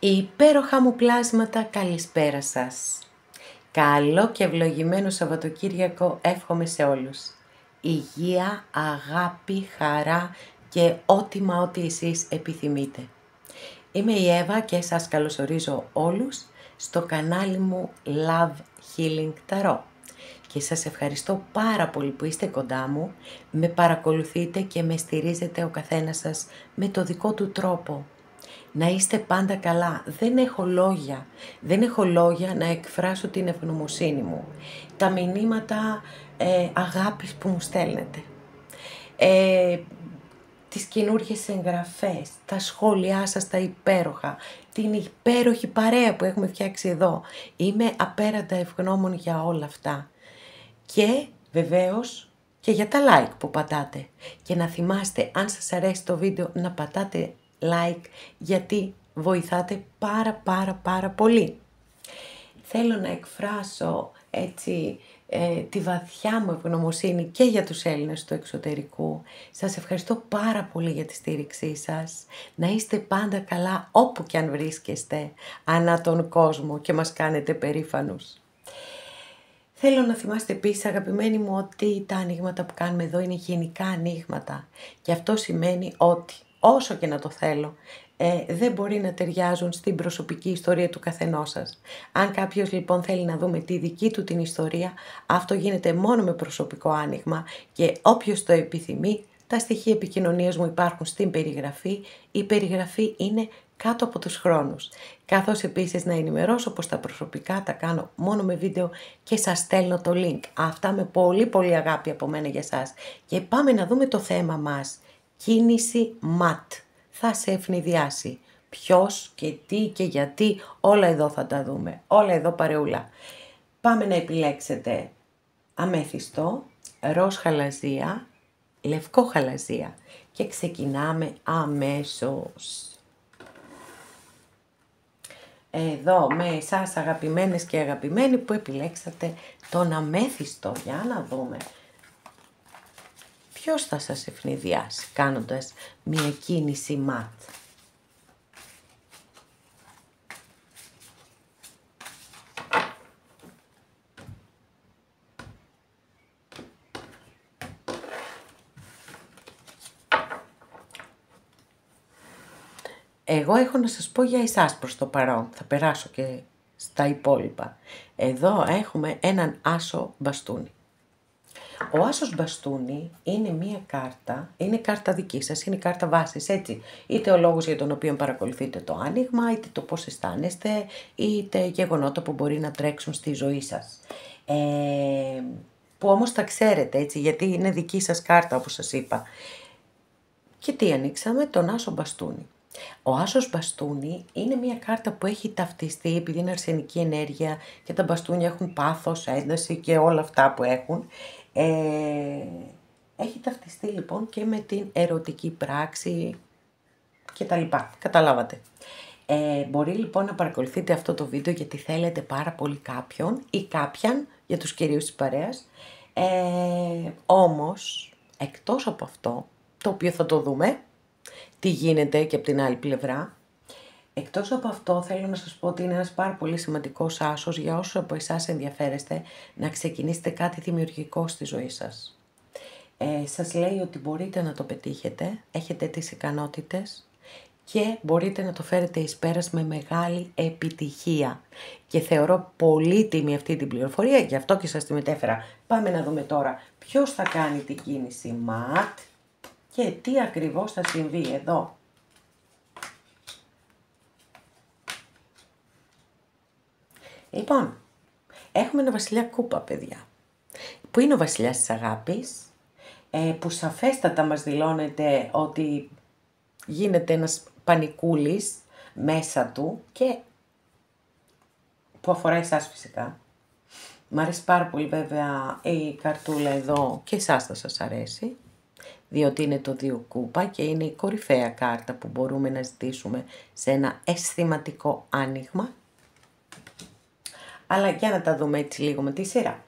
Υπέροχα μου πλάσματα, καλησπέρα σας. Καλό και ευλογημένο Σαββατοκύριακο εύχομαι σε όλους. Υγεία, αγάπη, χαρά και ό,τι εσείς επιθυμείτε. Είμαι η Εύα και σας καλωσορίζω όλους στο κανάλι μου Love Healing Tarot. Και σας ευχαριστώ πάρα πολύ που είστε κοντά μου, με παρακολουθείτε και με στηρίζετε ο καθένας σας με το δικό του τρόπο. Να είστε πάντα καλά. Δεν έχω λόγια να εκφράσω την ευγνωμοσύνη μου. Τα μηνύματα αγάπης που μου στέλνετε. Τις καινούργιες εγγραφές, τα σχόλιά σας τα υπέροχα, την υπέροχη παρέα που έχουμε φτιάξει εδώ. Είμαι απέραντα ευγνώμων για όλα αυτά. Και βεβαίως και για τα like που πατάτε. Και να θυμάστε, αν σας αρέσει το βίντεο, να πατάτε like, γιατί βοηθάτε πάρα πολύ. Θέλω να εκφράσω έτσι τη βαθιά μου ευγνωμοσύνη και για τους Έλληνες του εξωτερικού. Σας ευχαριστώ πάρα πολύ για τη στήριξή σας. Να είστε πάντα καλά όπου και αν βρίσκεστε ανά τον κόσμο και μας κάνετε περήφανους. Θέλω να θυμάστε επίσης, αγαπημένοι μου, ότι τα ανοίγματα που κάνουμε εδώ είναι γενικά ανοίγματα. Και αυτό σημαίνει ότι όσο και να το θέλω, δεν μπορεί να ταιριάζουν στην προσωπική ιστορία του καθενός σας. Αν κάποιος λοιπόν θέλει να δούμε τη δική του την ιστορία, αυτό γίνεται μόνο με προσωπικό άνοιγμα και όποιος το επιθυμεί, τα στοιχεία επικοινωνίας μου υπάρχουν στην περιγραφή. Η περιγραφή είναι κάτω από τους χρόνους. Καθώς επίσης να ενημερώσω πως τα προσωπικά τα κάνω μόνο με βίντεο και σας στέλνω το link. Αυτά με πολύ αγάπη από μένα για σας. Και πάμε να δούμε το θέμα μας. Κίνηση ματ. Θα σε ευνηδιάσει. Ποιος και τι και γιατί, όλα εδώ θα τα δούμε. Όλα εδώ παρεούλα. Πάμε να επιλέξετε αμέθιστο, ροζ χαλαζία, λευκό χαλαζία. Και ξεκινάμε αμέσως. Εδώ με εσάς αγαπημένες και αγαπημένοι που επιλέξατε τον αμέθιστο. Για να δούμε. Ποιος θα σας ευνηδιάσει κάνοντας μία κίνηση ματ. Εγώ έχω να σας πω για εσάς προς το παρόν. Θα περάσω και στα υπόλοιπα. Εδώ έχουμε έναν άσο μπαστούνι. Ο άσος μπαστούνι είναι μία κάρτα, είναι κάρτα δική σας, είναι κάρτα βάσης, έτσι. Είτε ο λόγος για τον οποίο παρακολουθείτε το άνοιγμα, είτε το πώς αισθάνεστε, είτε γεγονότα που μπορεί να τρέξουν στη ζωή σας. Που όμως τα ξέρετε, έτσι, γιατί είναι δική σας κάρτα, όπως σας είπα. Και τι ανοίξαμε? Τον άσο μπαστούνι. Ο άσος μπαστούνι είναι μια κάρτα που έχει ταυτιστεί, επειδή είναι αρσενική ενέργεια και τα μπαστούνια έχουν πάθος, ένταση και όλα αυτά που έχουν. Έχει ταυτιστεί λοιπόν και με την ερωτική πράξη και τα λοιπά. Καταλάβατε. Μπορεί λοιπόν να παρακολουθείτε αυτό το βίντεο γιατί θέλετε πάρα πολύ κάποιον ή κάποιαν, για τους κυρίους της παρέας. Όμως, εκτός από αυτό, το οποίο θα το δούμε, τι γίνεται και από την άλλη πλευρά. Εκτός από αυτό θέλω να σας πω ότι είναι ένας πάρα πολύ σημαντικός άσος για όσους από εσάς ενδιαφέρεστε να ξεκινήσετε κάτι δημιουργικό στη ζωή σας. Σας λέει ότι μπορείτε να το πετύχετε, έχετε τις ικανότητες και μπορείτε να το φέρετε εις πέρας με μεγάλη επιτυχία. Και θεωρώ πολύτιμη αυτή την πληροφορία, γι' αυτό και σας τη μετέφερα. Πάμε να δούμε τώρα ποιος θα κάνει την κίνηση ματ. Και τι ακριβώς θα συμβεί εδώ. Λοιπόν, έχουμε ένα βασιλιά κούπα, παιδιά. Που είναι ο βασιλιάς της αγάπης. Που σαφέστατα μας δηλώνεται ότι γίνεται ένας πανικούλης μέσα του και που αφορά εσάς φυσικά. Μ' αρέσει πάρα πολύ βέβαια η καρτούλα εδώ και εσάς θα σας αρέσει. Διότι είναι το 2 κούπα και είναι η κορυφαία κάρτα που μπορούμε να ζητήσουμε σε ένα αισθηματικό άνοιγμα. Αλλά για να τα δούμε έτσι λίγο με τη σειρά.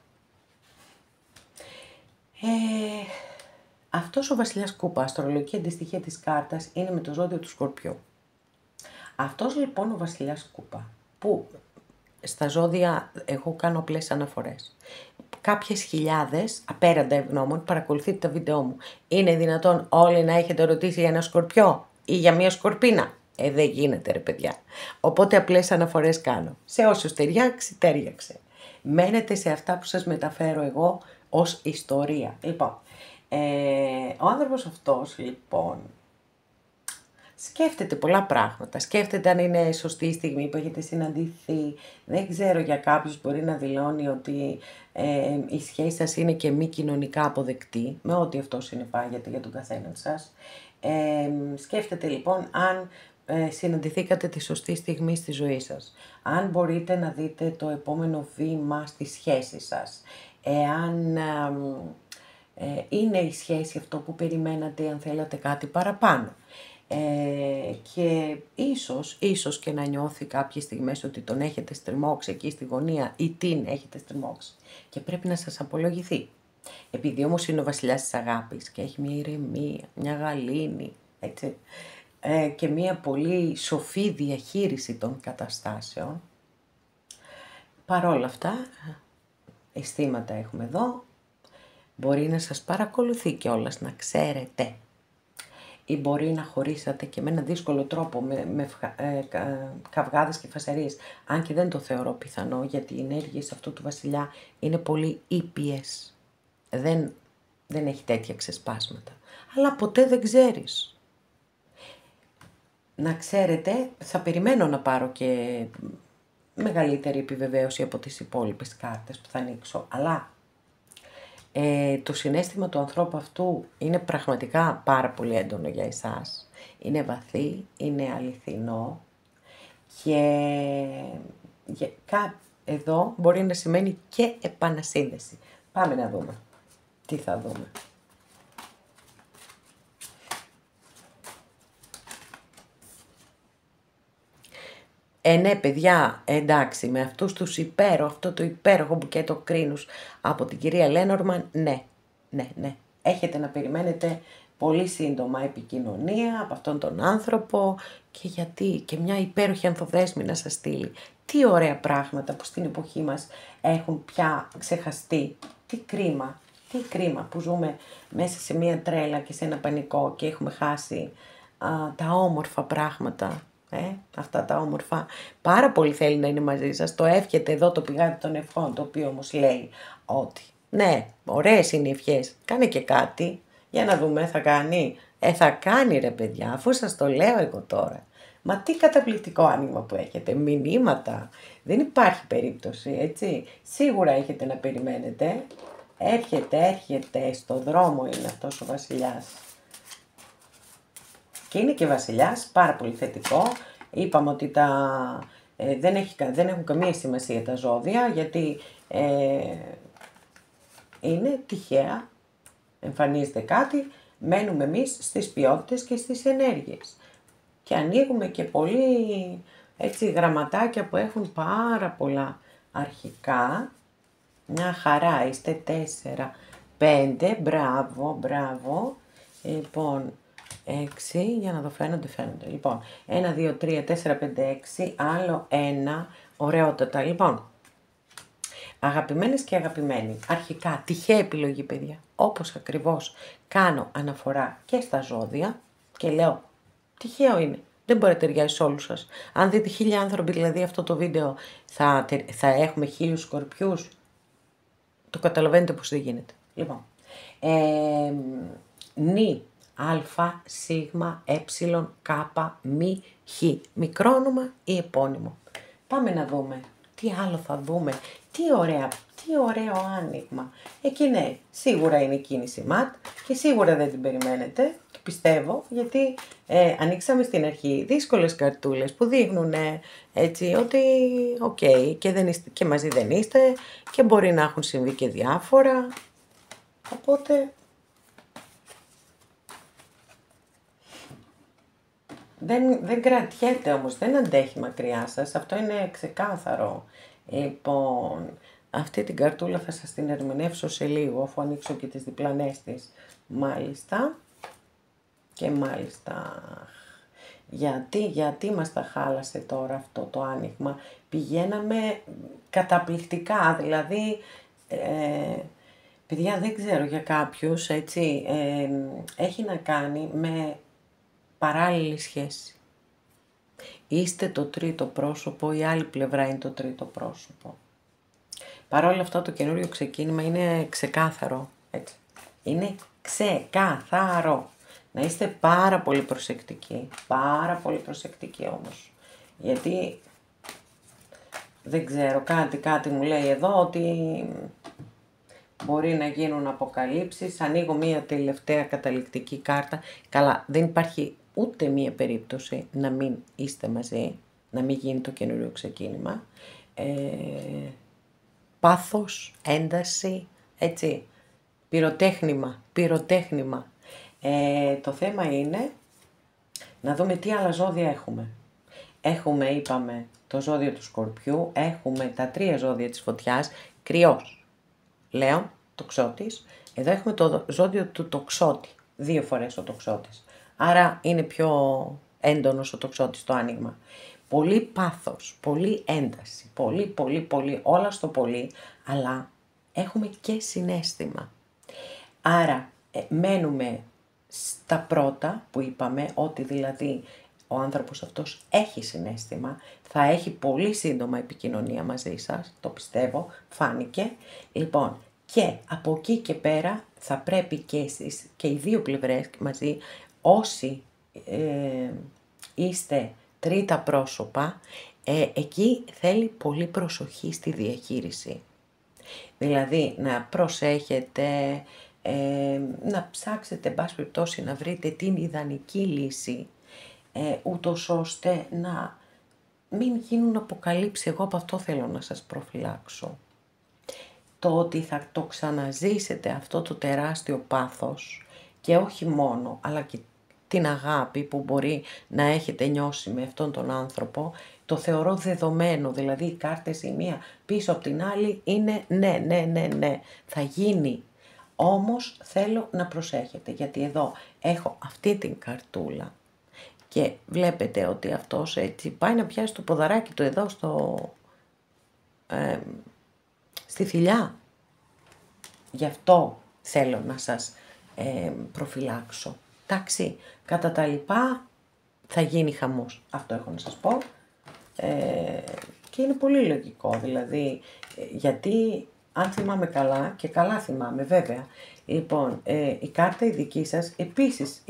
Αυτός ο βασιλιάς κούπα, αστρολογική αντιστοιχεία της κάρτας, είναι με το ζώδιο του Σκορπιού. Αυτός λοιπόν ο βασιλιάς κούπα, που στα ζώδια εγώ κάνω απλές αναφορές. Κάποιες χιλιάδες, απέραντα ευγνώμων, παρακολουθείτε τα βίντεό μου. Είναι δυνατόν όλοι να έχετε ρωτήσει για ένα σκορπιό ή για μια σκορπίνα? Δεν γίνεται ρε παιδιά. Οπότε απλές αναφορές κάνω. Σε όσους ταιριάξει, τέριαξε. Μένετε σε αυτά που σας μεταφέρω εγώ ως ιστορία. Λοιπόν, ο άνθρωπος αυτός λοιπόν σκέφτεται πολλά πράγματα. Σκέφτεται αν είναι σωστή η στιγμή που έχετε συναντηθεί. Δεν ξέρω, για κάποιους μπορεί να δηλώνει ότι η σχέση σας είναι και μη κοινωνικά αποδεκτή, με ό,τι αυτό συνεπάγεται για τον καθέναν σας. Σκέφτεται λοιπόν αν συναντηθήκατε τη σωστή στιγμή στη ζωή σας. Αν μπορείτε να δείτε το επόμενο βήμα στη σχέση σας. Εάν είναι η σχέση αυτό που περιμένατε, αν θέλατε κάτι παραπάνω. Και ίσως και να νιώθει κάποιες στιγμές ότι τον έχετε στριμώξει εκεί στη γωνία ή την έχετε στριμώξει και πρέπει να σας απολογηθεί. Επειδή όμως είναι ο βασιλιάς της αγάπης και έχει μια ηρεμία, μια γαλήνη, έτσι, και μια πολύ σοφή διαχείριση των καταστάσεων, παρόλα αυτά, αισθήματα έχουμε εδώ, μπορεί να σας παρακολουθεί κιόλας, να ξέρετε. Ή μπορεί να χωρίσατε και με ένα δύσκολο τρόπο, με καυγάδες και φασαρίες, αν και δεν το θεωρώ πιθανό, γιατί οι ενέργειες αυτού του βασιλιά είναι πολύ ήπιες. Δεν έχει τέτοια ξεσπάσματα. Αλλά ποτέ δεν ξέρεις. Να ξέρετε, θα περιμένω να πάρω και μεγαλύτερη επιβεβαίωση από τις υπόλοιπες κάρτες που θα ανοίξω, αλλά το συναίσθημα του ανθρώπου αυτού είναι πραγματικά πάρα πολύ έντονο για εσάς. Είναι βαθύ, είναι αληθινό και εδώ μπορεί να σημαίνει και επανασύνδεση. Πάμε να δούμε τι θα δούμε. Ναι παιδιά, εντάξει, με αυτούς αυτό το υπέροχο μπουκέτο κρίνους από την κυρία Λένορμαν, ναι. Έχετε να περιμένετε πολύ σύντομα επικοινωνία από αυτόν τον άνθρωπο και μια υπέροχη ανθοδέσμη να σας στείλει. Τι ωραία πράγματα που στην εποχή μας έχουν πια ξεχαστεί. Τι κρίμα που ζούμε μέσα σε μια τρέλα και σε ένα πανικό και έχουμε χάσει τα όμορφα πράγματα. Αυτά τα όμορφα. Πάρα πολύ θέλει να είναι μαζί σας. Το εύχεται εδώ το πηγάδι των ευχών, το οποίο όμως λέει ότι ναι, ωραίες είναι οι ευχές. Κάνε και κάτι. Για να δούμε, θα κάνει. Θα κάνει ρε παιδιά, αφού σας το λέω εγώ τώρα. Μα τι καταπληκτικό άνοιγμα που έχετε. Μηνύματα. Δεν υπάρχει περίπτωση, έτσι. Σίγουρα έχετε να περιμένετε. Έρχεται στο δρόμο είναι αυτός ο βασιλιάς. Και είναι και βασιλιάς, πάρα πολύ θετικό. Είπαμε ότι δεν έχουν καμία σημασία τα ζώδια, γιατί είναι τυχαία, εμφανίζεται κάτι, μένουμε εμείς στις ποιότητες και στις ενέργειες. Και ανοίγουμε και πολύ έτσι γραμματάκια που έχουν πάρα πολλά αρχικά. Μια χαρά, είστε 4, 5, μπράβο. Λοιπόν, 6, για να το φαίνονται. Λοιπόν, 1, 2, 3, 4, 5, 6, άλλο ένα, ωραιότατα. Λοιπόν, αγαπημένες και αγαπημένοι, αρχικά, τυχαία επιλογή παιδιά, όπως ακριβώς κάνω αναφορά και στα ζώδια και λέω, τυχαίο είναι. Δεν μπορεί να ταιριάζει σε όλους σας. Αν δείτε 1000 άνθρωποι, δηλαδή αυτό το βίντεο, θα έχουμε 1000 σκορπιούς. Το καταλαβαίνετε πως δεν γίνεται. Λοιπόν, νη, α, σίγμα, κάπα, μη, χ. Μικρό όνομα ή επώνυμο. Πάμε να δούμε. Τι άλλο θα δούμε. Τι ωραίο άνοιγμα. Εκεί ναι, σίγουρα είναι κίνηση ματ και σίγουρα δεν την περιμένετε. Το πιστεύω, γιατί ανοίξαμε στην αρχή δύσκολες καρτούλες που δείχνουν έτσι ότι και μαζί δεν είστε και μπορεί να έχουν συμβεί και διάφορα. Οπότε δεν κρατιέται όμως, δεν αντέχει μακριά σας, αυτό είναι ξεκάθαρο. Λοιπόν, αυτή την καρτούλα θα σας την ερμηνεύσω σε λίγο, αφού ανοίξω και τις διπλανές της. Μάλιστα. Και μάλιστα. Γιατί μας τα χάλασε τώρα αυτό το άνοιγμα. Πηγαίναμε καταπληκτικά, δηλαδή, παιδιά δεν ξέρω για κάποιους, έτσι, έχει να κάνει με παράλληλη σχέση. Είστε το τρίτο πρόσωπο, η άλλη πλευρά είναι το τρίτο πρόσωπο. Παρ' όλα αυτά το καινούριο ξεκίνημα είναι ξεκάθαρο, έτσι. Είναι ξεκάθαρο. Να είστε πάρα πολύ προσεκτικοί όμως. Γιατί δεν ξέρω, κάτι μου λέει εδώ ότι μπορεί να γίνουν αποκαλύψεις. Ανοίγω μία τελευταία καταληκτική κάρτα. Καλά, δεν υπάρχει ούτε μία περίπτωση να μην είστε μαζί, να μην γίνει το καινούριο ξεκίνημα. Πάθος, ένταση, έτσι, πυροτέχνημα. Το θέμα είναι να δούμε τι άλλα ζώδια έχουμε. Έχουμε, είπαμε, το ζώδιο του Σκορπιού, έχουμε τα 3 ζώδια της Φωτιάς, Κρυός, Λέων, Τοξότης. Εδώ έχουμε το ζώδιο του Τοξότη, 2 φορές ο Τοξότης. Άρα είναι πιο έντονος ο Τοξότης το άνοιγμα. Πολύ πάθος, πολύ ένταση, πολύ, όλα στο πολύ, αλλά έχουμε και συναίσθημα. Άρα μένουμε στα πρώτα που είπαμε, ότι δηλαδή ο άνθρωπος αυτός έχει συναίσθημα, θα έχει πολύ σύντομα επικοινωνία μαζί σας, το πιστεύω, φάνηκε. Λοιπόν, και από εκεί και πέρα θα πρέπει και εσείς και οι δύο πλευρές μαζί, όσοι είστε τρίτα πρόσωπα, εκεί θέλει πολύ προσοχή στη διαχείριση. Δηλαδή να προσέχετε, να ψάξετε εν πάση περιπτώσει να βρείτε την ιδανική λύση, ούτως ώστε να μην γίνουν αποκαλύψεις. Εγώ από αυτό θέλω να σας προφυλάξω. Το ότι θα το ξαναζήσετε αυτό το τεράστιο πάθος, και όχι μόνο, αλλά και την αγάπη που μπορεί να έχετε νιώσει με αυτόν τον άνθρωπο, το θεωρώ δεδομένο. Δηλαδή οι κάρτες η μία πίσω από την άλλη είναι ναι, θα γίνει. Όμως θέλω να προσέχετε, γιατί εδώ έχω αυτή την καρτούλα και βλέπετε ότι αυτός έτσι πάει να πιάσει το ποδαράκι του εδώ στη θηλιά. Γι' αυτό θέλω να σας προφυλάξω. Εντάξει, κατά τα λοιπά θα γίνει χαμός. Αυτό έχω να σας πω. Και είναι πολύ λογικό, δηλαδή, γιατί αν θυμάμαι καλά, και καλά θυμάμαι βέβαια, λοιπόν, η κάρτα η δική σας επίσης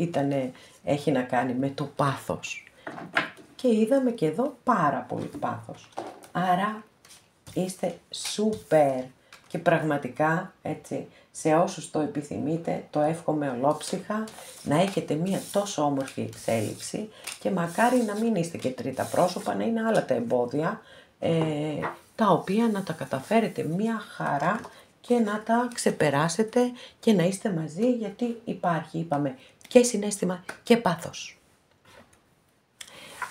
έχει να κάνει με το πάθος. Και είδαμε και εδώ πάρα πολύ πάθος. Άρα είστε σούπερ. Και πραγματικά, έτσι, σε όσους το επιθυμείτε, το εύχομαι ολόψυχα, να έχετε μία τόσο όμορφη εξέλιξη και μακάρι να μην είστε και τρίτα πρόσωπα, να είναι άλλα τα εμπόδια, τα οποία να τα καταφέρετε μία χαρά και να τα ξεπεράσετε και να είστε μαζί, γιατί υπάρχει, είπαμε, και συναίσθημα και πάθος.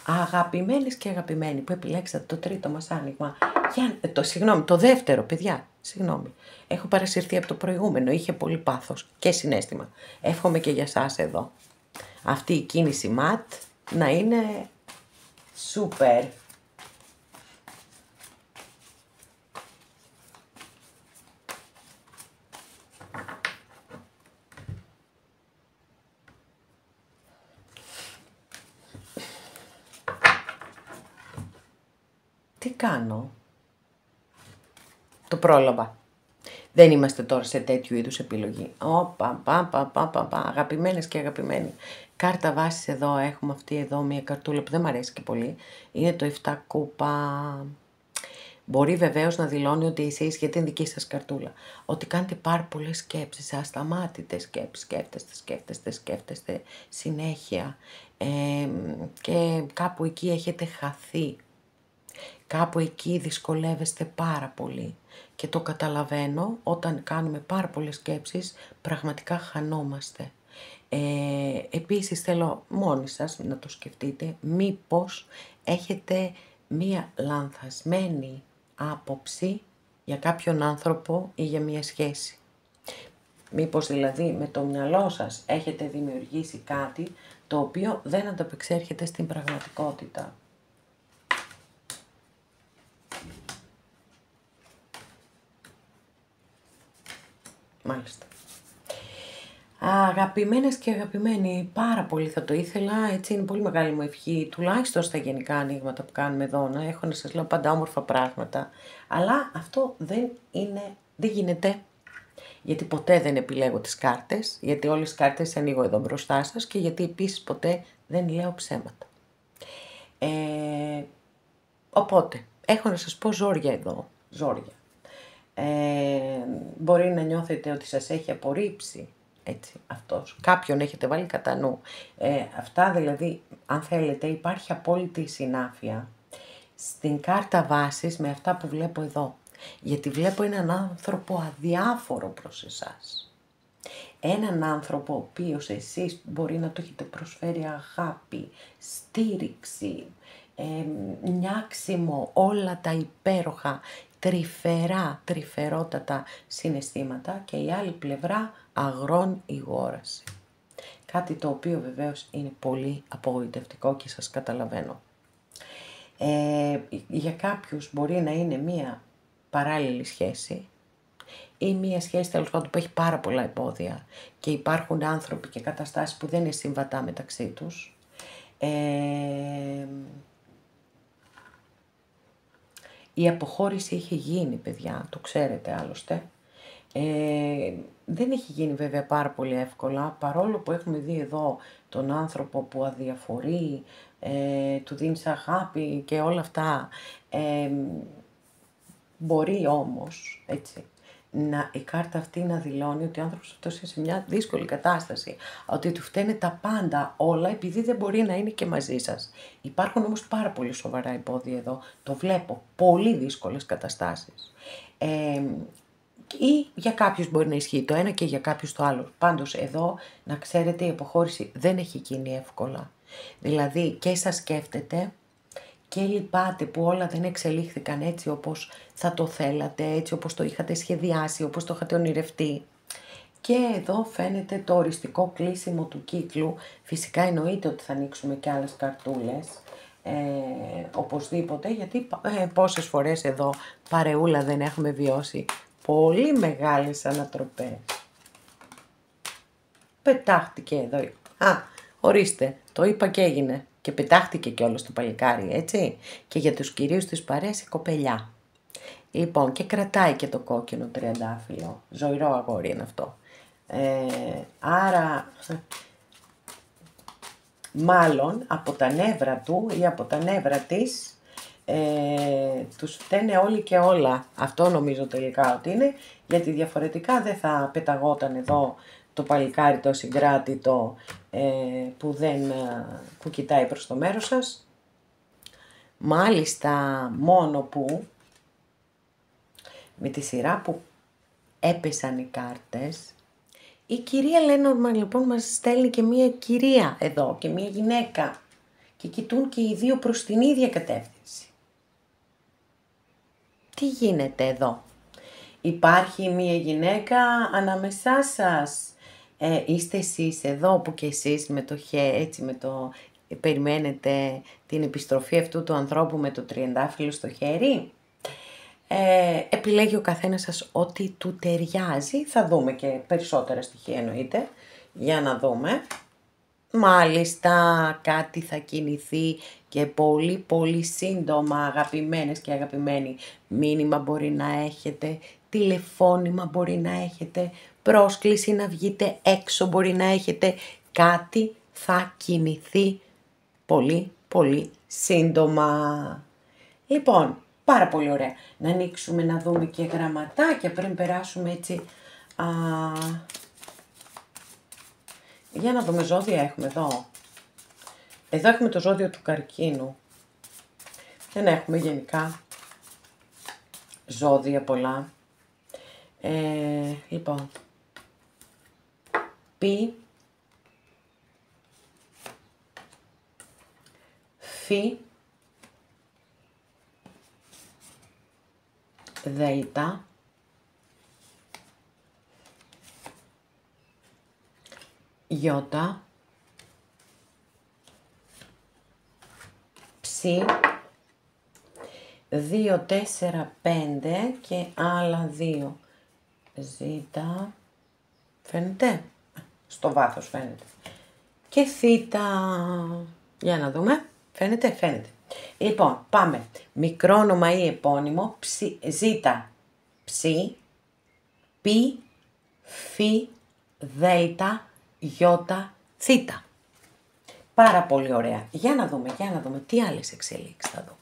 Αγαπημένες και αγαπημένοι που επιλέξατε το τρίτο μας άνοιγμα, το δεύτερο, παιδιά, συγγνώμη, έχω παρασυρθεί από το προηγούμενο, είχε πολύ πάθος και συναίσθημα. Εύχομαι και για σας εδώ αυτή η κίνηση ματ να είναι σούπερ. Τι κάνω? Το πρόλαβα. Δεν είμαστε τώρα σε τέτοιου είδους επιλογή. Αγαπημένες και αγαπημένοι. Κάρτα βάσης εδώ, έχουμε αυτή εδώ μια καρτούλα που δεν μου αρέσει και πολύ. Είναι το 7 κούπα. Μπορεί βεβαίως να δηλώνει ότι εσείς, γιατί είναι δική σας καρτούλα, ότι κάνετε πάρα πολλές σκέψεις, ασταμάτητες σκέψεις, σκέφτεστε συνέχεια, και κάπου εκεί έχετε χαθεί. Κάπου εκεί δυσκολεύεστε πάρα πολύ και το καταλαβαίνω, όταν κάνουμε πάρα πολλές σκέψεις πραγματικά χανόμαστε. Επίσης θέλω μόνοι σας να το σκεφτείτε, μήπως έχετε μία λανθασμένη άποψη για κάποιον άνθρωπο ή για μία σχέση. Μήπως δηλαδή με το μυαλό σας έχετε δημιουργήσει κάτι το οποίο δεν ανταπεξέρχεται στην πραγματικότητα. Μάλιστα. Αγαπημένες και αγαπημένοι, πάρα πολύ θα το ήθελα, έτσι είναι πολύ μεγάλη μου ευχή, τουλάχιστον στα γενικά ανοίγματα που κάνουμε εδώ, να έχω να σας λέω πάντα όμορφα πράγματα. Αλλά αυτό δεν γίνεται, γιατί ποτέ δεν επιλέγω τις κάρτες, γιατί όλες τις κάρτες ανοίγω εδώ μπροστά σας και γιατί επίσης ποτέ δεν λέω ψέματα. Οπότε, έχω να σας πω ζόρια εδώ, ζόρια. Μπορεί να νιώθετε ότι σας έχει απορρίψει, έτσι, αυτός. Κάποιον έχετε βάλει κατά νου. Αυτά δηλαδή, αν θέλετε, υπάρχει απόλυτη συνάφεια στην κάρτα βάσης με αυτά που βλέπω εδώ. Γιατί βλέπω έναν άνθρωπο αδιάφορο προς εσάς. Έναν άνθρωπο ο οποίος εσείς μπορεί να του έχετε προσφέρει αγάπη, στήριξη, νιάξιμο, όλα τα υπέροχα, τρυφερότατα συναισθήματα και η άλλη πλευρά αγρών ηγόραση. Κάτι το οποίο βεβαίως είναι πολύ απογοητευτικό και σας καταλαβαίνω. Για κάποιους μπορεί να είναι μία παράλληλη σχέση ή μία σχέση τέλος πάντων που έχει πάρα πολλά εμπόδια και υπάρχουν άνθρωποι και καταστάσεις που δεν είναι συμβατά μεταξύ τους. Η αποχώρηση είχε γίνει, παιδιά, το ξέρετε άλλωστε. Δεν έχει γίνει βέβαια πάρα πολύ εύκολα, παρόλο που έχουμε δει εδώ τον άνθρωπο που αδιαφορεί, του δίνεις αγάπη και όλα αυτά. Μπορεί όμως, έτσι, η κάρτα αυτή να δηλώνει ότι ο άνθρωπος αυτός είναι σε μια δύσκολη κατάσταση, ότι του φταίνε τα πάντα όλα επειδή δεν μπορεί να είναι και μαζί σας. Υπάρχουν όμως πάρα πολύ σοβαρά εμπόδια εδώ, το βλέπω, πολύ δύσκολες καταστάσεις. Ή για κάποιους μπορεί να ισχύει το ένα και για κάποιους το άλλο. Πάντως εδώ, να ξέρετε, η αποχώρηση δεν έχει γίνει εύκολα. Δηλαδή και σας σκέφτεται και λυπάτε που όλα δεν εξελίχθηκαν έτσι όπως θα το θέλατε, έτσι όπως το είχατε σχεδιάσει, όπως το είχατε ονειρευτεί. Και εδώ φαίνεται το οριστικό κλείσιμο του κύκλου. Φυσικά εννοείται ότι θα ανοίξουμε και άλλες καρτούλες, οπωσδήποτε, γιατί πόσες φορές εδώ παρεούλα δεν έχουμε βιώσει πολύ μεγάλες ανατροπές. Πετάχτηκε εδώ. Ορίστε, το είπα και έγινε. Και πετάχτηκε κιόλας το παλικάρι, έτσι. Και για τους κυρίους της παρέας η κοπελιά. Λοιπόν, και κρατάει και το κόκκινο τριαντάφυλλο. Ζωηρό αγόρι είναι αυτό. Άρα, μάλλον από τα νεύρα του ή από τα νεύρα της, τους φταίνε όλοι και όλα. Αυτό νομίζω τελικά ότι είναι, γιατί διαφορετικά δεν θα πεταγόταν εδώ το παλικάρι το συγκράτητο που κοιτάει προς το μέρος σας. Μάλιστα μόνο που με τη σειρά που έπεσαν οι κάρτες, η κυρία Λένορμαν λοιπόν μας στέλνει και μία κυρία εδώ και μία γυναίκα και κοιτούν και οι δύο προς την ίδια κατεύθυνση. Τι γίνεται εδώ? Υπάρχει μία γυναίκα ανάμεσά σας. Είστε εσείς εδώ που και εσείς με το περιμένετε την επιστροφή αυτού του ανθρώπου με το τριαντάφυλλο στο χέρι. Επιλέγει ο καθένας σας ό,τι του ταιριάζει. Θα δούμε και περισσότερα στοιχεία εννοείται. Για να δούμε. Μάλιστα κάτι θα κινηθεί και πολύ πολύ σύντομα, αγαπημένες και αγαπημένοι. Μήνυμα μπορεί να έχετε, τηλεφώνημα μπορεί να έχετε, πρόσκληση να βγείτε έξω μπορεί να έχετε. Κάτι θα κινηθεί πολύ πολύ σύντομα. Λοιπόν, πάρα πολύ ωραία. Να ανοίξουμε να δούμε και γραμματάκια πριν περάσουμε έτσι. Για να δούμε ζώδια έχουμε εδώ. Εδώ έχουμε το ζώδιο του καρκίνου. Δεν έχουμε γενικά ζώδια πολλά. Λοιπόν. Πι. Φι. Δέλτα. γιώτα, ψι, 2, 4, 5 και άλλα 2. Ζήτα, φαίνεται, στο βάθος φαίνεται. Και θήτα, για να δούμε, φαίνεται. Λοιπόν, πάμε. Μικρό όνομα ή επώνυμο, ζήτα, ψι, πι, φι, δέλτα, γιώτα, θήτα. Πάρα πολύ ωραία. Για να δούμε τι άλλες εξελίξεις θα δούμε.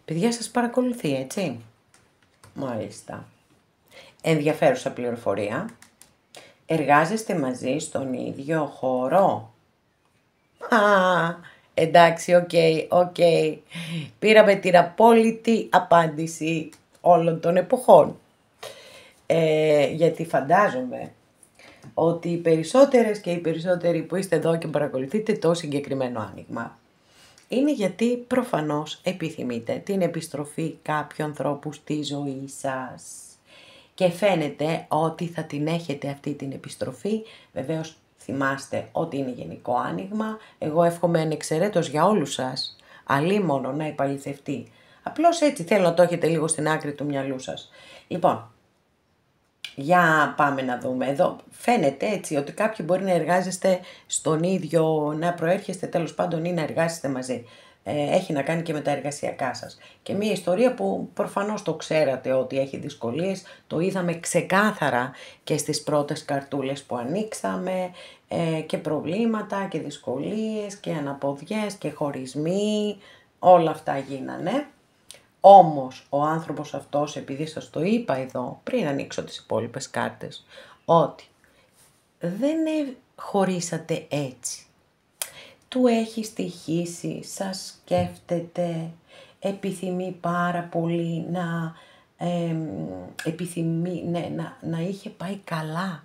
Παιδιά, σας παρακολουθεί, έτσι. Μάλιστα. Ενδιαφέρουσα πληροφορία. Εργάζεστε μαζί στον ίδιο χώρο. Εντάξει, οκ. Πήραμε την απόλυτη απάντηση όλων των εποχών. Γιατί φαντάζομαι ότι οι περισσότερες και οι περισσότεροι που είστε εδώ και παρακολουθείτε το συγκεκριμένο άνοιγμα είναι γιατί προφανώς επιθυμείτε την επιστροφή κάποιου ανθρώπου στη ζωή σας. Και φαίνεται ότι θα την έχετε αυτή την επιστροφή. Βεβαίως θυμάστε ότι είναι γενικό άνοιγμα. Εγώ εύχομαι ανεξαιρέτως για όλους σας, αλίμονο να επαληθευτεί. Απλώς έτσι θέλω να το έχετε λίγο στην άκρη του μυαλού σας. Λοιπόν, για πάμε να δούμε. Εδώ φαίνεται έτσι ότι κάποιοι μπορεί να εργάζεστε στον ίδιο, να προέρχεστε τέλος πάντων ή να εργάζεστε μαζί. Έχει να κάνει και με τα εργασιακά σας. Και μια ιστορία που προφανώς το ξέρατε ότι έχει δυσκολίες, το είδαμε ξεκάθαρα και στις πρώτες καρτούλες που ανοίξαμε, και προβλήματα και δυσκολίες και αναποδιές και χωρισμοί, όλα αυτά γίνανε. Όμως ο άνθρωπος αυτός, επειδή σας το είπα εδώ πριν ανοίξω τις υπόλοιπες κάρτες, ότι δεν χωρίσατε έτσι. Του έχει στοιχήσει, σας σκέφτεται, επιθυμεί πάρα πολύ να είχε πάει καλά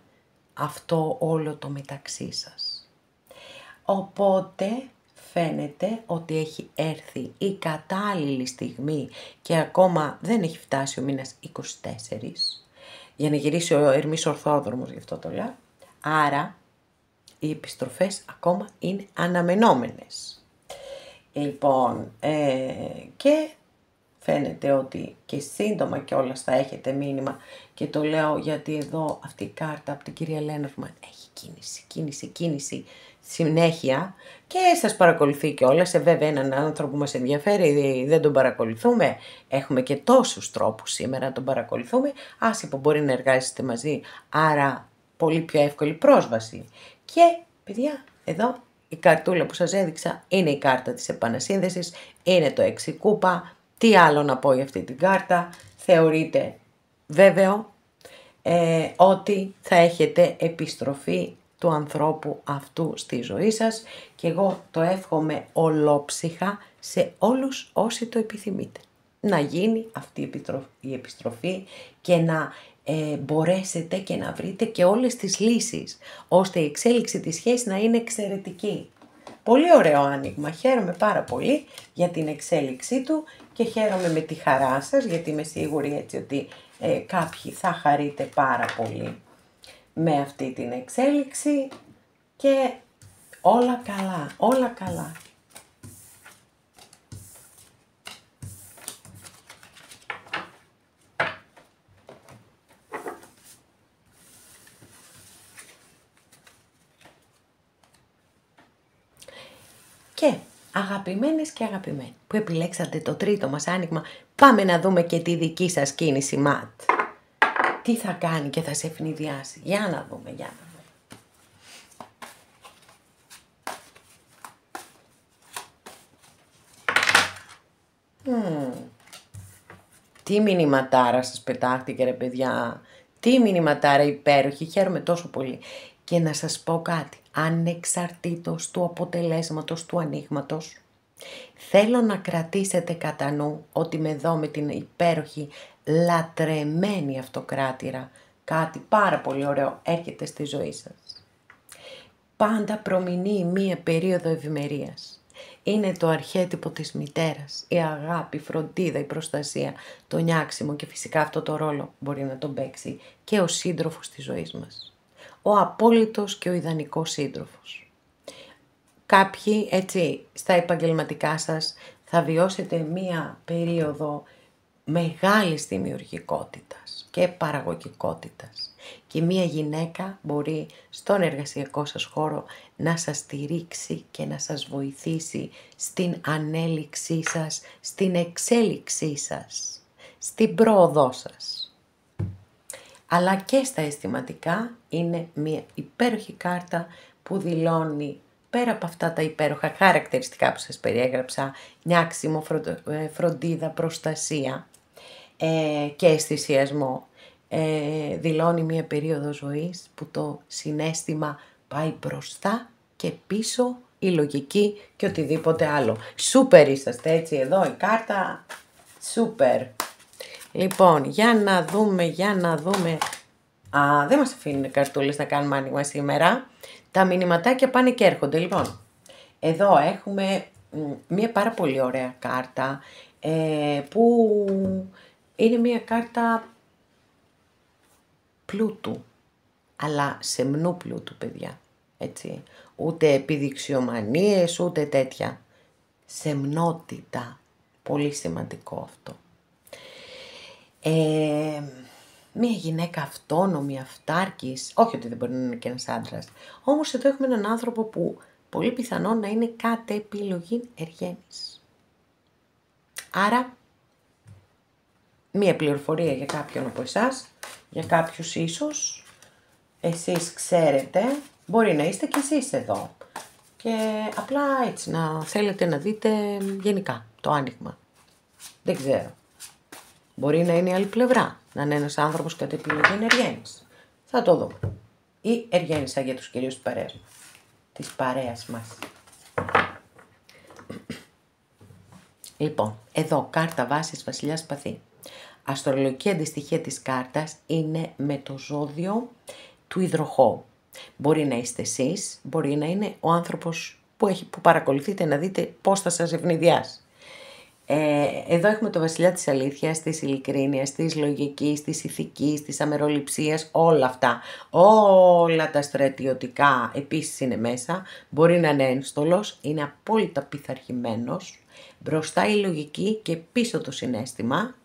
αυτό όλο το μεταξύ σας. Οπότε φαίνεται ότι έχει έρθει η κατάλληλη στιγμή και ακόμα δεν έχει φτάσει ο μήνας 24 για να γυρίσει ο Ερμής Ορθόδρομος, γι' αυτό το λέω. Άρα οι επιστροφές ακόμα είναι αναμενόμενες. Λοιπόν, και φαίνεται ότι και σύντομα κιόλας θα έχετε μήνυμα, και το λέω γιατί εδώ αυτή η κάρτα από την κυρία Λένορμαν έχει κίνηση συνέχεια και σας παρακολουθεί κιόλας. Βέβαια έναν άνθρωπο που μας ενδιαφέρει δεν τον παρακολουθούμε. Έχουμε και τόσους τρόπους σήμερα να τον παρακολουθούμε. Άσχετο μπορεί να εργάζεστε μαζί, άρα πολύ πιο εύκολη πρόσβαση. Και παιδιά, εδώ η καρτούλα που σας έδειξα είναι η κάρτα της επανασύνδεσης, είναι το 6 κούπα. Τι άλλο να πω για αυτή την κάρτα, θεωρείται βέβαιο ότι θα έχετε επιστροφή του ανθρώπου αυτού στη ζωή σας και εγώ το εύχομαι ολόψυχα σε όλους όσοι το επιθυμείτε. Να γίνει αυτή η επιστροφή και να μπορέσετε και να βρείτε και όλες τις λύσεις, ώστε η εξέλιξη της σχέσης να είναι εξαιρετική. Πολύ ωραίο άνοιγμα, χαίρομαι πάρα πολύ για την εξέλιξή του και χαίρομαι με τη χαρά σας, γιατί είμαι σίγουρη έτσι ότι κάποιοι θα χαρείτε πάρα πολύ με αυτή την εξέλιξη και όλα καλά. Και αγαπημένες και αγαπημένοι που επιλέξατε το τρίτο μας άνοιγμα, πάμε να δούμε και τη δική σας κίνηση ματ. Τι θα κάνει και θα σε ευνηδιάσει. Για να δούμε. Τι μηνυματάρα σας πετάχτηκε ρε παιδιά. Τι μηνυματάρα υπέροχη. Χαίρομαι τόσο πολύ. Και να σας πω κάτι. Ανεξαρτήτως του αποτελέσματος του ανοίγματος, θέλω να κρατήσετε κατά νου ότι με την υπέροχη λατρεμένη αυτοκράτηρα κάτι πάρα πολύ ωραίο έρχεται στη ζωή σας. Πάντα προμηνύει μία περίοδο ευημερίας. Είναι το αρχέτυπο της μητέρας, η αγάπη, η φροντίδα, η προστασία, το νιάξιμο και φυσικά αυτό το ρόλο μπορεί να τον παίξει και ο σύντροφος της ζωής μας. Ο απόλυτος και ο ιδανικός σύντροφος. Κάποιοι έτσι στα επαγγελματικά σας θα βιώσετε μία περίοδο μεγάλης δημιουργικότητας και παραγωγικότητας και μία γυναίκα μπορεί στον εργασιακό σας χώρο να σας στηρίξει και να σας βοηθήσει στην ανέλυξή σας, στην εξέλιξή σας, στην πρόοδό σας. Αλλά και στα αισθηματικά είναι μία υπέροχη κάρτα που δηλώνει πέρα από αυτά τα υπέροχα χαρακτηριστικά που σας περιέγραψα, νιάξιμο, φροντίδα, προστασία και αισθησιασμό, δηλώνει μία περίοδο ζωής που το συναίσθημα πάει μπροστά και πίσω η λογική και οτιδήποτε άλλο. Σούπερ είσαστε έτσι εδώ η κάρτα, σούπερ. Λοιπόν, για να δούμε. Δεν μας αφήνουν οι καρτούλες να κάνουμε άνοιγμα σήμερα. Τα μηνυματάκια πάνε και έρχονται. Λοιπόν, εδώ έχουμε μία πάρα πολύ ωραία κάρτα που είναι μία κάρτα πλούτου, αλλά σεμνού πλούτου, παιδιά. Έτσι. Ούτε επιδειξιομανίες, ούτε τέτοια. Σεμνότητα. Πολύ σημαντικό αυτό. Μία γυναίκα αυτόνομη, αυτάρκης, όχι ότι δεν μπορεί να είναι και ένας άντρας, όμως εδώ έχουμε έναν άνθρωπο που πολύ πιθανόν να είναι κατ' επιλογή εργένης. Άρα, μία πληροφορία για κάποιον από εσάς, για κάποιους ίσως, εσείς ξέρετε, μπορεί να είστε κι εσείς εδώ και απλά έτσι να θέλετε να δείτε γενικά το άνοιγμα. Δεν ξέρω. Μπορεί να είναι η άλλη πλευρά, να είναι ένας άνθρωπος κατ' επιλογή εργένης. Θα το δούμε. Ή εργένησα για τους κυρίους της παρέας μας. Λοιπόν, εδώ κάρτα βάσης βασιλιάς Σπαθί. Αστρολογική αντιστοιχεία της κάρτας είναι με το ζώδιο του υδροχόου. Μπορεί να είστε εσείς, μπορεί να είναι ο άνθρωπος που παρακολουθείτε να δείτε πώς θα σας ευνηδιάσει. Εδώ έχουμε το βασιλιά της αλήθειας, της ειλικρίνειας, της λογικής, της ηθικής, της αμεροληψίας, όλα αυτά. Όλα τα στρατιωτικά επίσης είναι μέσα. Μπορεί να είναι ένστολος, είναι απόλυτα πειθαρχημένος. Μπροστά η λογική και πίσω το συναίσθημα.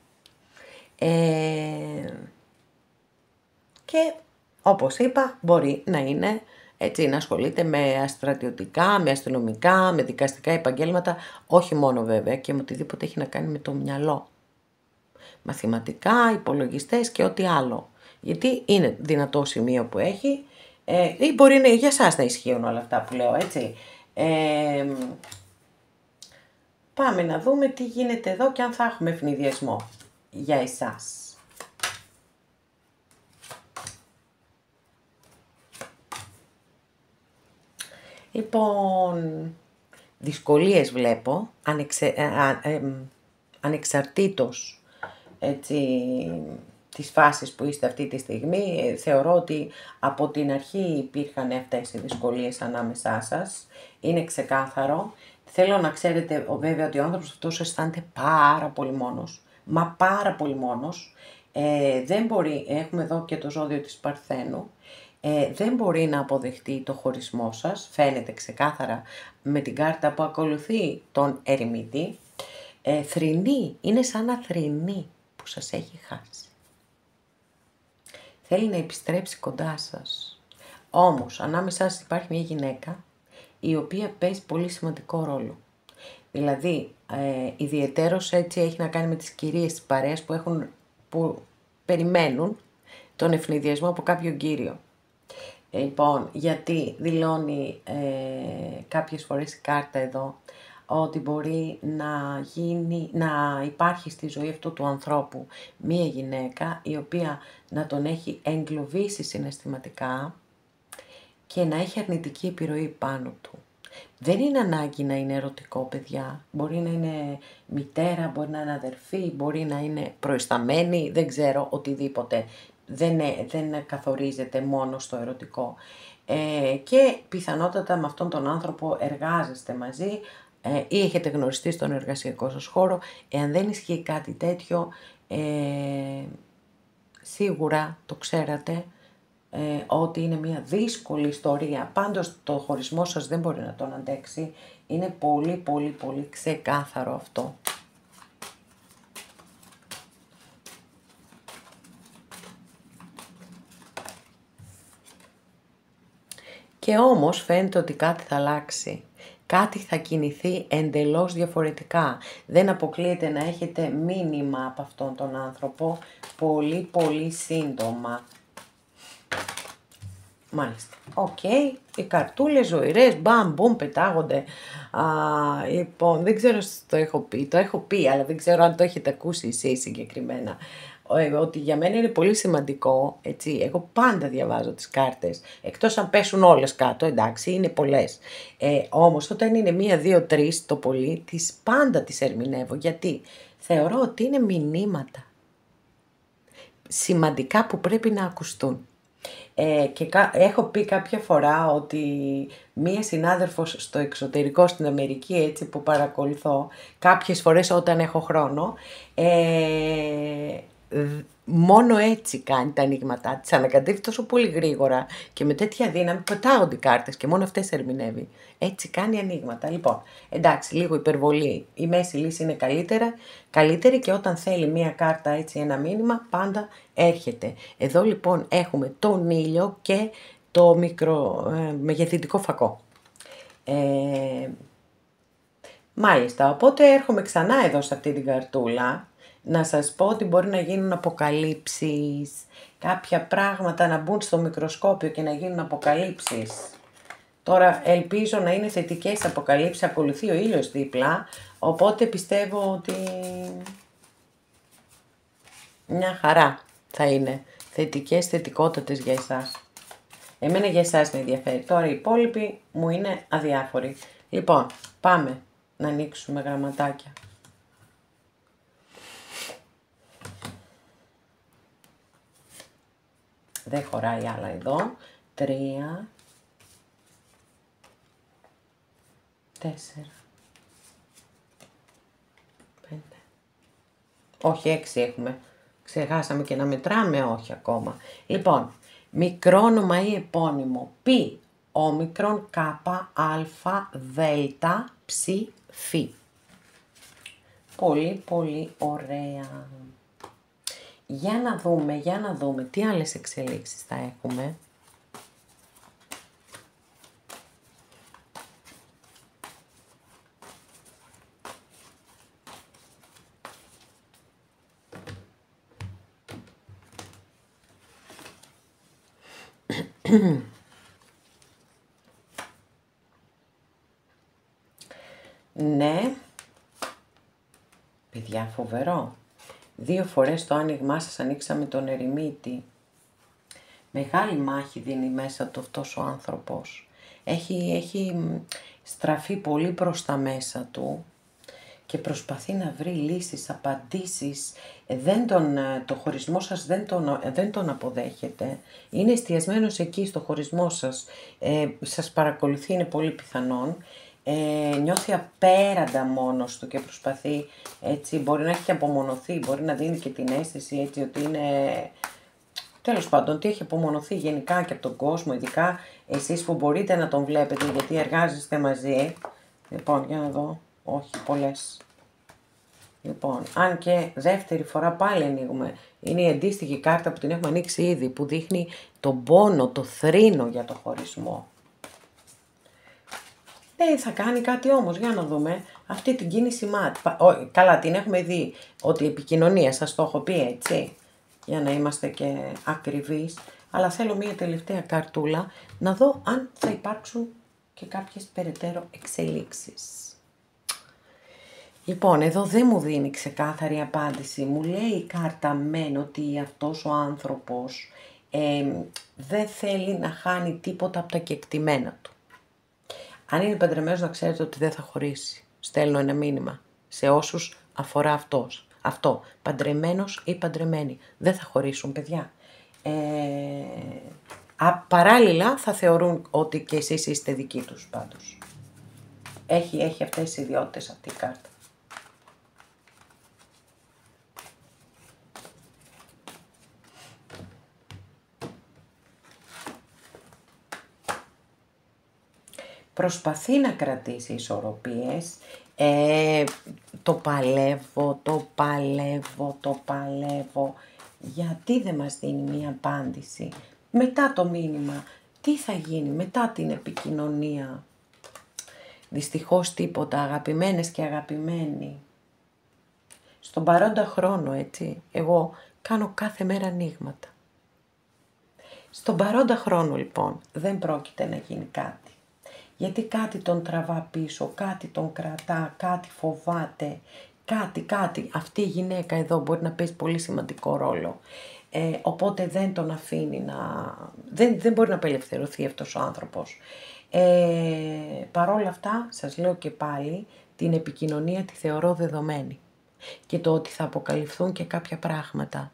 Και όπως είπα μπορεί να είναι έτσι, να ασχολείται με στρατιωτικά, με αστυνομικά, με δικαστικά επαγγέλματα, όχι μόνο βέβαια και με οτιδήποτε έχει να κάνει με το μυαλό. Μαθηματικά, υπολογιστές και ό,τι άλλο. Γιατί είναι δυνατό σημείο που έχει ή μπορεί να, για εσάς να ισχύουν όλα αυτά που λέω, έτσι. Πάμε να δούμε τι γίνεται εδώ και αν θα έχουμε ευνηδιασμό για εσάς. Λοιπόν, δυσκολίες βλέπω, ανεξαρτήτως έτσι, της φάσης που είστε αυτή τη στιγμή. Θεωρώ ότι από την αρχή υπήρχαν αυτές οι δυσκολίες ανάμεσά σας. Είναι ξεκάθαρο. Θέλω να ξέρετε βέβαια ότι ο άνθρωπος αυτός αισθάνεται πάρα πολύ μόνος. Μα πάρα πολύ μόνος. Δεν μπορεί, έχουμε εδώ και το ζώδιο της Παρθένου. Δεν μπορεί να αποδεχτεί το χωρισμό σας, φαίνεται ξεκάθαρα με την κάρτα που ακολουθεί τον ερημίτη. Θρηνεί, είναι σαν να θρηνεί που σας έχει χάσει. Θέλει να επιστρέψει κοντά σας. Όμως, ανάμεσά σας υπάρχει μια γυναίκα η οποία παίζει πολύ σημαντικό ρόλο. Δηλαδή, ιδιαιτέρως έτσι έχει να κάνει με τις κυρίες της παρέας που περιμένουν τον ευνηδιασμό από κάποιον κύριο. Λοιπόν, γιατί δηλώνει κάποιες φορές η κάρτα εδώ ότι μπορεί να υπάρχει στη ζωή αυτού του ανθρώπου μία γυναίκα η οποία να τον έχει εγκλωβίσει συναισθηματικά και να έχει αρνητική επιρροή πάνω του. Δεν είναι ανάγκη να είναι ερωτικό, παιδιά. Μπορεί να είναι μητέρα, μπορεί να είναι αδερφή, μπορεί να είναι προϊσταμένη, δεν ξέρω, οτιδήποτε. δεν καθορίζεται μόνο στο ερωτικό. Και πιθανότατα με αυτόν τον άνθρωπο εργάζεστε μαζί ή έχετε γνωριστεί στον εργασιακό σας χώρο. Εάν δεν ισχύει κάτι τέτοιο, σίγουρα το ξέρατε ότι είναι μια δύσκολη ιστορία. Πάντως το χωρισμό σας δεν μπορεί να τον αντέξει. Είναι πολύ πολύ πολύ ξεκάθαρο αυτό. Και όμως φαίνεται ότι κάτι θα αλλάξει. Κάτι θα κινηθεί εντελώς διαφορετικά. Δεν αποκλείεται να έχετε μήνυμα από αυτόν τον άνθρωπο πολύ πολύ σύντομα. Μάλιστα. Οκ. Οι καρτούλες ζωηρές, μπαμ, μπουμ, πετάγονται. Λοιπόν, δεν ξέρω αν το έχω πει. Το έχω πει, αλλά δεν ξέρω αν το έχετε ακούσει εσείς συγκεκριμένα. Ότι για μένα είναι πολύ σημαντικό, έτσι, εγώ πάντα διαβάζω τις κάρτες, εκτός αν πέσουν όλες κάτω, εντάξει, είναι πολλές. Όμως όταν είναι 1, 2, 3 το πολύ, πάντα τις ερμηνεύω, γιατί θεωρώ ότι είναι μηνύματα σημαντικά που πρέπει να ακουστούν. Και έχω πει κάποια φορά ότι μία συνάδελφος στο εξωτερικό, στην Αμερική, έτσι, που παρακολουθώ κάποιες φορές όταν έχω χρόνο, μόνο έτσι κάνει τα ανοίγματά της, ανακατεύει τόσο πολύ γρήγορα και με τέτοια δύναμη, πετάγονται οι κάρτες και μόνο αυτές ερμηνεύει. Έτσι κάνει ανοίγματα. Λοιπόν, εντάξει, λίγο υπερβολή. Η μέση λύση είναι καλύτερη και όταν θέλει μία κάρτα, έτσι, ένα μήνυμα, πάντα έρχεται. Εδώ λοιπόν έχουμε τον ήλιο και το μικρό μεγεθυντικό φακό. Μάλιστα, οπότε έρχομαι ξανά εδώ σε αυτή την καρτούλα να σας πω ότι μπορεί να γίνουν αποκαλύψεις, κάποια πράγματα να μπουν στο μικροσκόπιο και να γίνουν αποκαλύψεις. Τώρα ελπίζω να είναι θετικές αποκαλύψεις, ακολουθεί ο ήλιος δίπλα, οπότε πιστεύω ότι μια χαρά θα είναι, θετικότατες για εσάς. Εμένα για εσάς με ενδιαφέρει, τώρα οι υπόλοιποι μου είναι αδιάφοροι. Λοιπόν, πάμε να ανοίξουμε γραμματάκια. Δεν χωράει άλλα εδώ. 3, 4, 5. Όχι, 6 έχουμε. Ξεχάσαμε και να μετράμε, όχι ακόμα. Λοιπόν, μικρό όνομα ή επώνυμο. Π, όμικρον, κάπα, αλφα, δέλτα, ψι, φι. Πολύ, πολύ ωραία. Για να δούμε τι άλλες εξελίξεις θα έχουμε. Ναι, παιδιά, φοβερό. 2 φορές το άνοιγμά σας ανοίξαμε τον ερημίτη. Μεγάλη μάχη δίνει μέσα του αυτός ο άνθρωπος. Έχει στραφεί πολύ προς τα μέσα του και προσπαθεί να βρει λύσεις, απαντήσεις. Το χωρισμό σας δεν τον αποδέχεται. Είναι εστιασμένος εκεί στο χωρισμό σας. Σας παρακολουθεί, είναι πολύ πιθανόν. Νιώθει απέραντα μόνος του και προσπαθεί, έτσι, μπορεί να έχει απομονωθεί, μπορεί να δίνει και την αίσθηση, έτσι, ότι είναι, τέλος πάντων, ότι έχει απομονωθεί γενικά και από τον κόσμο, ειδικά εσείς που μπορείτε να τον βλέπετε γιατί εργάζεστε μαζί. Λοιπόν, για να δω, όχι, πολλές. Λοιπόν, αν και δεύτερη φορά πάλι ανοίγουμε, είναι η αντίστοιχη κάρτα που την έχουμε ανοίξει ήδη, που δείχνει τον πόνο, το θρήνο για το χωρισμό. Θα κάνει κάτι όμως, για να δούμε, αυτή την κίνηση καλά, την έχουμε δει, ότι η επικοινωνία, σας το έχω πει, έτσι, για να είμαστε και ακριβείς, αλλά θέλω μία τελευταία καρτούλα, να δω αν θα υπάρξουν και κάποιες περαιτέρω εξελίξεις. Λοιπόν, εδώ δεν μου δίνει ξεκάθαρη απάντηση, μου λέει η κάρτα μεν ότι αυτός ο άνθρωπος δεν θέλει να χάνει τίποτα από τα κεκτημένα του. Αν είναι παντρεμένος, να ξέρετε ότι δεν θα χωρίσει. Στέλνω ένα μήνυμα σε όσους αφορά αυτό. Παντρεμένος ή παντρεμένη. Δεν θα χωρίσουν, παιδιά. Παράλληλα θα θεωρούν ότι και εσείς είστε δικοί τους πάντως. Έχει αυτές τις ιδιότητες αυτή η κάρτα. Προσπαθεί να κρατήσει ισορροπίες, το παλεύω, γιατί δεν μας δίνει μία απάντηση. Μετά το μήνυμα, τι θα γίνει, μετά την επικοινωνία. Δυστυχώς τίποτα, αγαπημένες και αγαπημένοι. Στον παρόντα χρόνο, έτσι, εγώ κάνω κάθε μέρα ανοίγματα. Στον παρόντα χρόνο, λοιπόν, δεν πρόκειται να γίνει κάτι. Γιατί κάτι τον τραβά πίσω, κάτι τον κρατά, κάτι φοβάται, κάτι. Αυτή η γυναίκα εδώ μπορεί να παίζει πολύ σημαντικό ρόλο. Οπότε δεν τον αφήνει να... Δεν μπορεί να απελευθερωθεί αυτός ο άνθρωπος. Παρόλα αυτά, σας λέω και πάλι, την επικοινωνία τη θεωρώ δεδομένη. Και το ότι θα αποκαλυφθούν και κάποια πράγματα.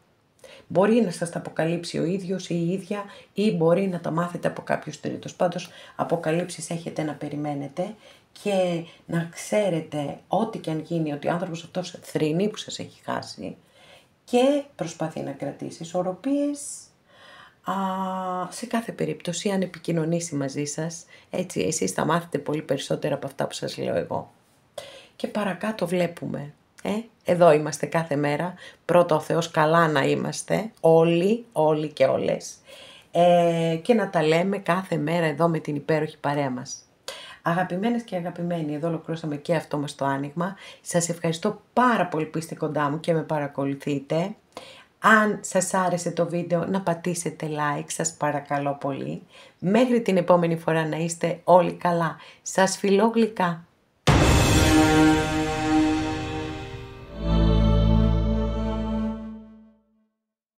Μπορεί να σας τα αποκαλύψει ο ίδιος ή η ίδια ή μπορεί να τα μάθετε από κάποιους τρίτους. Πάντως αποκαλύψεις έχετε να περιμένετε και να ξέρετε ό,τι και αν γίνει ότι ο άνθρωπος αυτός θρηνεί που σας έχει χάσει και προσπαθεί να κρατήσει ισορροπίες. Σε κάθε περίπτωση αν επικοινωνήσει μαζί σας, έτσι εσείς θα μάθετε πολύ περισσότερα από αυτά που σας λέω εγώ. Και παρακάτω βλέπουμε. Εδώ είμαστε κάθε μέρα, πρώτα ο Θεός καλά να είμαστε, όλοι και όλες, και να τα λέμε κάθε μέρα εδώ με την υπέροχη παρέα μας. Αγαπημένες και αγαπημένοι, εδώ ολοκληρώσαμε και αυτό μας το άνοιγμα. Σας ευχαριστώ πάρα πολύ που είστε κοντά μου και με παρακολουθείτε. Αν σας άρεσε το βίντεο να πατήσετε like, σας παρακαλώ πολύ. Μέχρι την επόμενη φορά να είστε όλοι καλά. Σας φιλώ γλυκά.